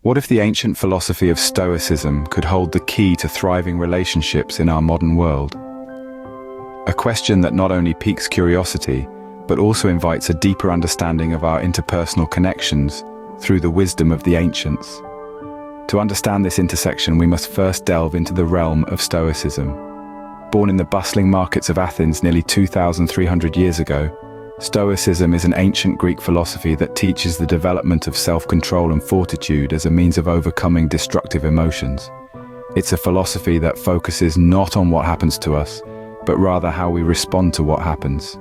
What if the ancient philosophy of Stoicism could hold the key to thriving relationships in our modern world? A question that not only piques curiosity, but also invites a deeper understanding of our interpersonal connections through the wisdom of the ancients. To understand this intersection, we must first delve into the realm of Stoicism. Born in the bustling markets of Athens nearly 2,300 years ago, Stoicism is an ancient Greek philosophy that teaches the development of self-control and fortitude as a means of overcoming destructive emotions. It's a philosophy that focuses not on what happens to us, but rather how we respond to what happens.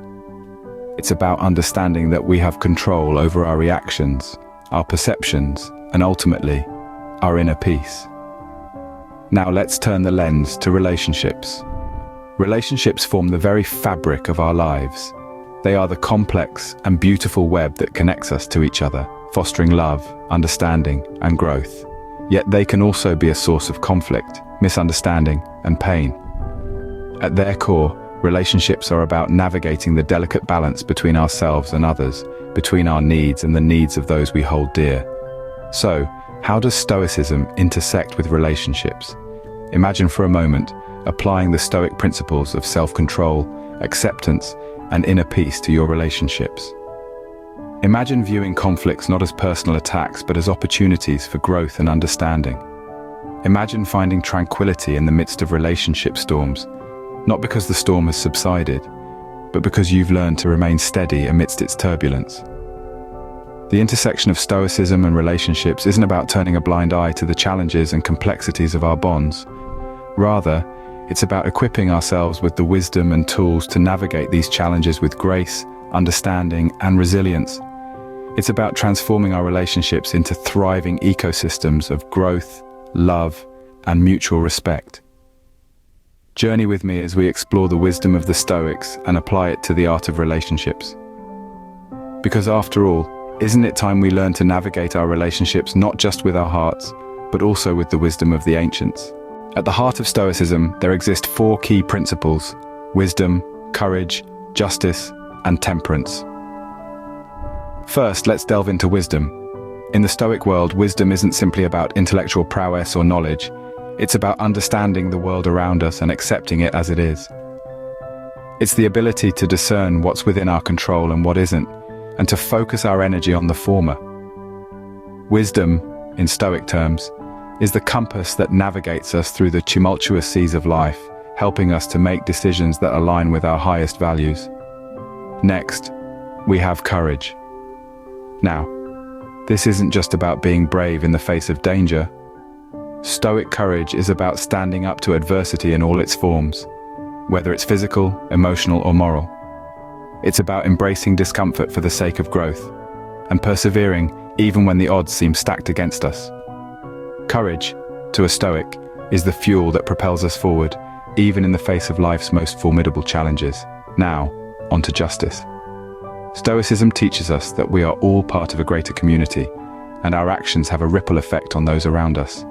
It's about understanding that we have control over our reactions, our perceptions, and ultimately, our inner peace. Now let's turn the lens to relationships. Relationships form the very fabric of our lives. They are the complex and beautiful web that connects us to each other, fostering love, understanding, and growth. Yet they can also be a source of conflict, misunderstanding, and pain. At their core, relationships are about navigating the delicate balance between ourselves and others, between our needs and the needs of those we hold dear. So, how does Stoicism intersect with relationships? Imagine for a moment applying the Stoic principles of self-control, acceptance, and inner peace to your relationships. Imagine viewing conflicts not as personal attacks but as opportunities for growth and understanding. Imagine finding tranquility in the midst of relationship storms, not because the storm has subsided, but because you've learned to remain steady amidst its turbulence. The intersection of Stoicism and relationships isn't about turning a blind eye to the challenges and complexities of our bonds. Rather, it's about equipping ourselves with the wisdom and tools to navigate these challenges with grace, understanding, and resilience. It's about transforming our relationships into thriving ecosystems of growth, love, and mutual respect. Journey with me as we explore the wisdom of the Stoics and apply it to the art of relationships. Because after all, isn't it time we learn to navigate our relationships not just with our hearts, but also with the wisdom of the ancients? At the heart of Stoicism, there exist 4 key principles: wisdom, courage, justice, and temperance. First, let's delve into wisdom. In the Stoic world, wisdom isn't simply about intellectual prowess or knowledge. It's about understanding the world around us and accepting it as it is. It's the ability to discern what's within our control and what isn't, and to focus our energy on the former. Wisdom, in Stoic terms, is the compass that navigates us through the tumultuous seas of life, helping us to make decisions that align with our highest values. Next, we have courage. Now, this isn't just about being brave in the face of danger. Stoic courage is about standing up to adversity in all its forms, whether it's physical, emotional, or moral. It's about embracing discomfort for the sake of growth, and persevering even when the odds seem stacked against us. Courage, to a Stoic, is the fuel that propels us forward, even in the face of life's most formidable challenges. Now, on to justice. Stoicism teaches us that we are all part of a greater community, and our actions have a ripple effect on those around us.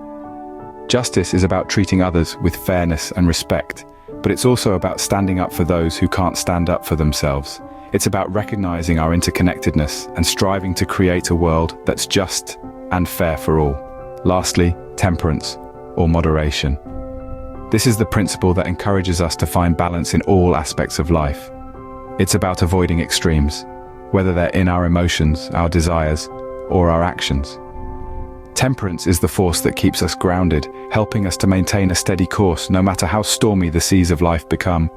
Justice is about treating others with fairness and respect, but it's also about standing up for those who can't stand up for themselves. It's about recognizing our interconnectedness and striving to create a world that's just and fair for all. Lastly, temperance, or moderation. This is the principle that encourages us to find balance in all aspects of life. It's about avoiding extremes, whether they're in our emotions, our desires, or our actions. Temperance is the force that keeps us grounded, helping us to maintain a steady course no matter how stormy the seas of life become.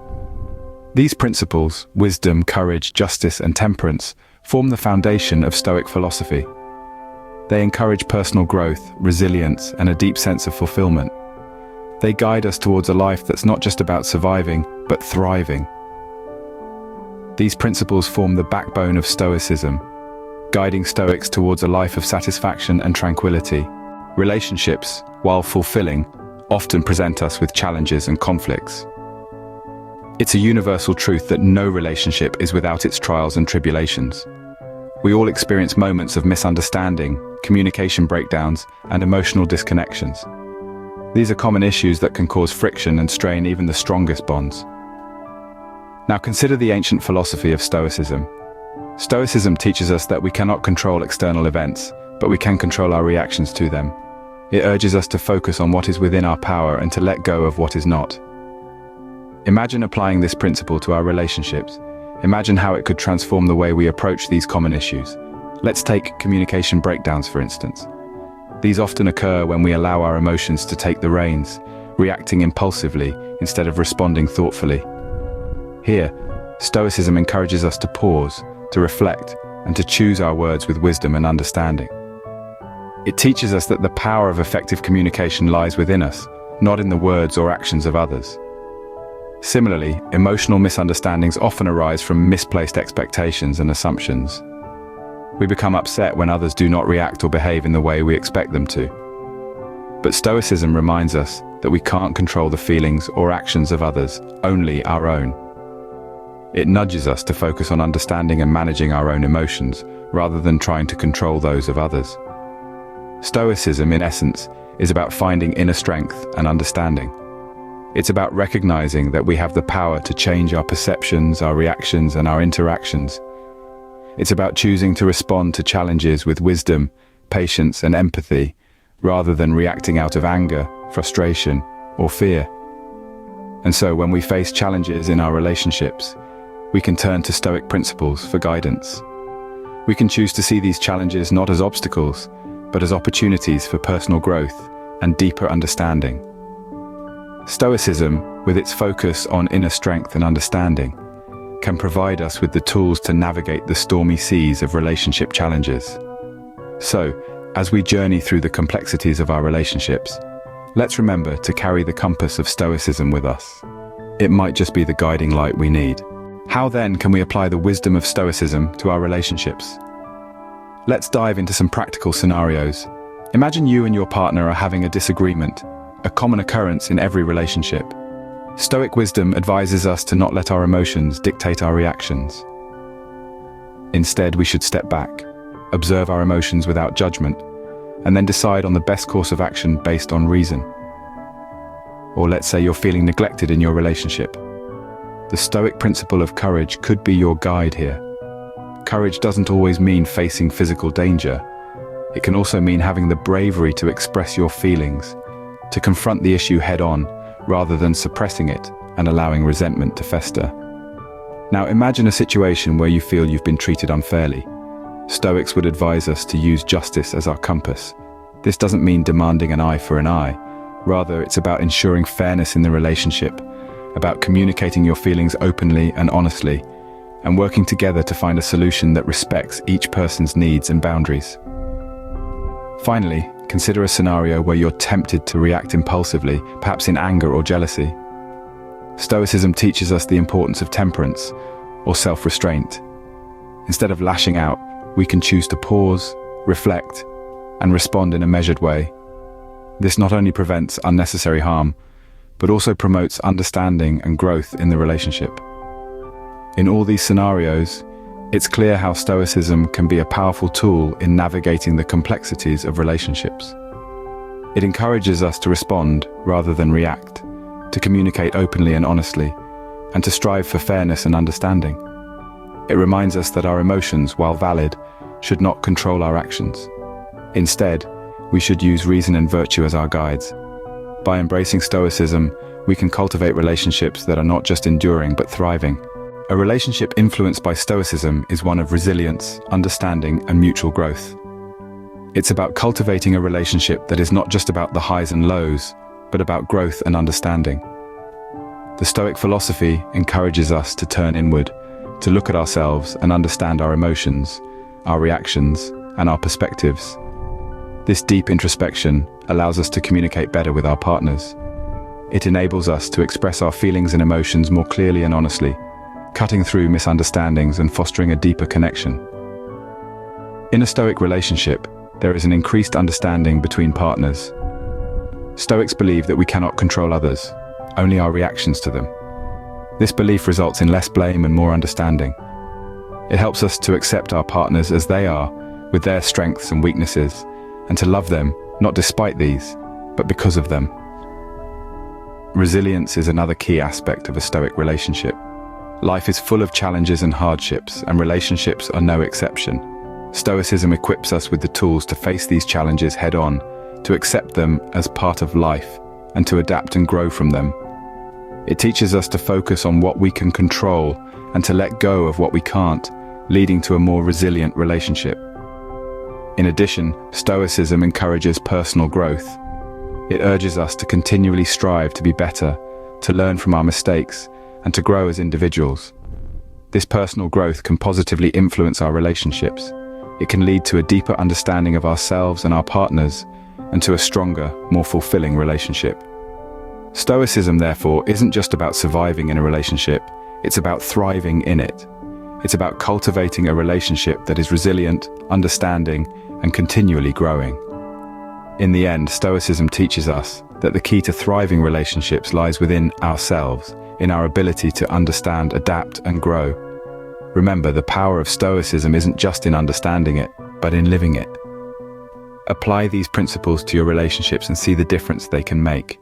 These principles, wisdom, courage, justice, and temperance, form the foundation of Stoic philosophy. They encourage personal growth, resilience, and a deep sense of fulfillment. They guide us towards a life that's not just about surviving, but thriving. These principles form the backbone of Stoicism, guiding Stoics towards a life of satisfaction and tranquility. Relationships, while fulfilling, often present us with challenges and conflicts. It's a universal truth that no relationship is without its trials and tribulations. We all experience moments of misunderstanding, communication breakdowns, and emotional disconnections. These are common issues that can cause friction and strain even the strongest bonds. Now consider the ancient philosophy of Stoicism. Stoicism teaches us that we cannot control external events, but we can control our reactions to them. It urges us to focus on what is within our power and to let go of what is not. Imagine applying this principle to our relationships. Imagine how it could transform the way we approach these common issues. Let's take communication breakdowns, for instance. These often occur when we allow our emotions to take the reins, reacting impulsively instead of responding thoughtfully. Here, Stoicism encourages us to pause, to reflect, and to choose our words with wisdom and understanding. It teaches us that the power of effective communication lies within us, not in the words or actions of others. Similarly, emotional misunderstandings often arise from misplaced expectations and assumptions. We become upset when others do not react or behave in the way we expect them to. But Stoicism reminds us that we can't control the feelings or actions of others, only our own. It nudges us to focus on understanding and managing our own emotions, rather than trying to control those of others. Stoicism, in essence, is about finding inner strength and understanding. It's about recognizing that we have the power to change our perceptions, our reactions, and our interactions. It's about choosing to respond to challenges with wisdom, patience, and empathy, rather than reacting out of anger, frustration, or fear. And so, when we face challenges in our relationships, we can turn to Stoic principles for guidance. We can choose to see these challenges not as obstacles, but as opportunities for personal growth and deeper understanding. Stoicism, with its focus on inner strength and understanding, can provide us with the tools to navigate the stormy seas of relationship challenges. So, as we journey through the complexities of our relationships, let's remember to carry the compass of Stoicism with us. It might just be the guiding light we need. How then can we apply the wisdom of Stoicism to our relationships? Let's dive into some practical scenarios. Imagine you and your partner are having a disagreement, a common occurrence in every relationship. Stoic wisdom advises us to not let our emotions dictate our reactions. Instead, we should step back, observe our emotions without judgment, and then decide on the best course of action based on reason. Or let's say you're feeling neglected in your relationship. The Stoic principle of courage could be your guide here. Courage doesn't always mean facing physical danger. It can also mean having the bravery to express your feelings, to confront the issue head-on, rather than suppressing it and allowing resentment to fester. Now imagine a situation where you feel you've been treated unfairly. Stoics would advise us to use justice as our compass. This doesn't mean demanding an eye for an eye. Rather, it's about ensuring fairness in the relationship, about communicating your feelings openly and honestly, and working together to find a solution that respects each person's needs and boundaries. Finally, consider a scenario where you're tempted to react impulsively, perhaps in anger or jealousy. Stoicism teaches us the importance of temperance, or self-restraint. Instead of lashing out, we can choose to pause, reflect, and respond in a measured way. This not only prevents unnecessary harm, but also promotes understanding and growth in the relationship. In all these scenarios, it's clear how Stoicism can be a powerful tool in navigating the complexities of relationships. It encourages us to respond rather than react, to communicate openly and honestly, and to strive for fairness and understanding. It reminds us that our emotions, while valid, should not control our actions. Instead, we should use reason and virtue as our guides. By embracing Stoicism, we can cultivate relationships that are not just enduring but thriving. A relationship influenced by Stoicism is one of resilience, understanding, and mutual growth. It's about cultivating a relationship that is not just about the highs and lows, but about growth and understanding. The Stoic philosophy encourages us to turn inward, to look at ourselves and understand our emotions, our reactions, and our perspectives. This deep introspection allows us to communicate better with our partners. It enables us to express our feelings and emotions more clearly and honestly, cutting through misunderstandings and fostering a deeper connection. In a Stoic relationship, there is an increased understanding between partners. Stoics believe that we cannot control others, only our reactions to them. This belief results in less blame and more understanding. It helps us to accept our partners as they are, with their strengths and weaknesses, and to love them, not despite these, but because of them. Resilience is another key aspect of a Stoic relationship. Life is full of challenges and hardships, and relationships are no exception. Stoicism equips us with the tools to face these challenges head-on, to accept them as part of life, and to adapt and grow from them. It teaches us to focus on what we can control and to let go of what we can't, leading to a more resilient relationship. In addition, Stoicism encourages personal growth. It urges us to continually strive to be better, to learn from our mistakes, and to grow as individuals. This personal growth can positively influence our relationships. It can lead to a deeper understanding of ourselves and our partners, and to a stronger, more fulfilling relationship. Stoicism, therefore, isn't just about surviving in a relationship, it's about thriving in it. It's about cultivating a relationship that is resilient, understanding, and continually growing. In the end, Stoicism teaches us that the key to thriving relationships lies within ourselves, in our ability to understand, adapt, and grow. Remember, the power of Stoicism isn't just in understanding it, but in living it. Apply these principles to your relationships and see the difference they can make.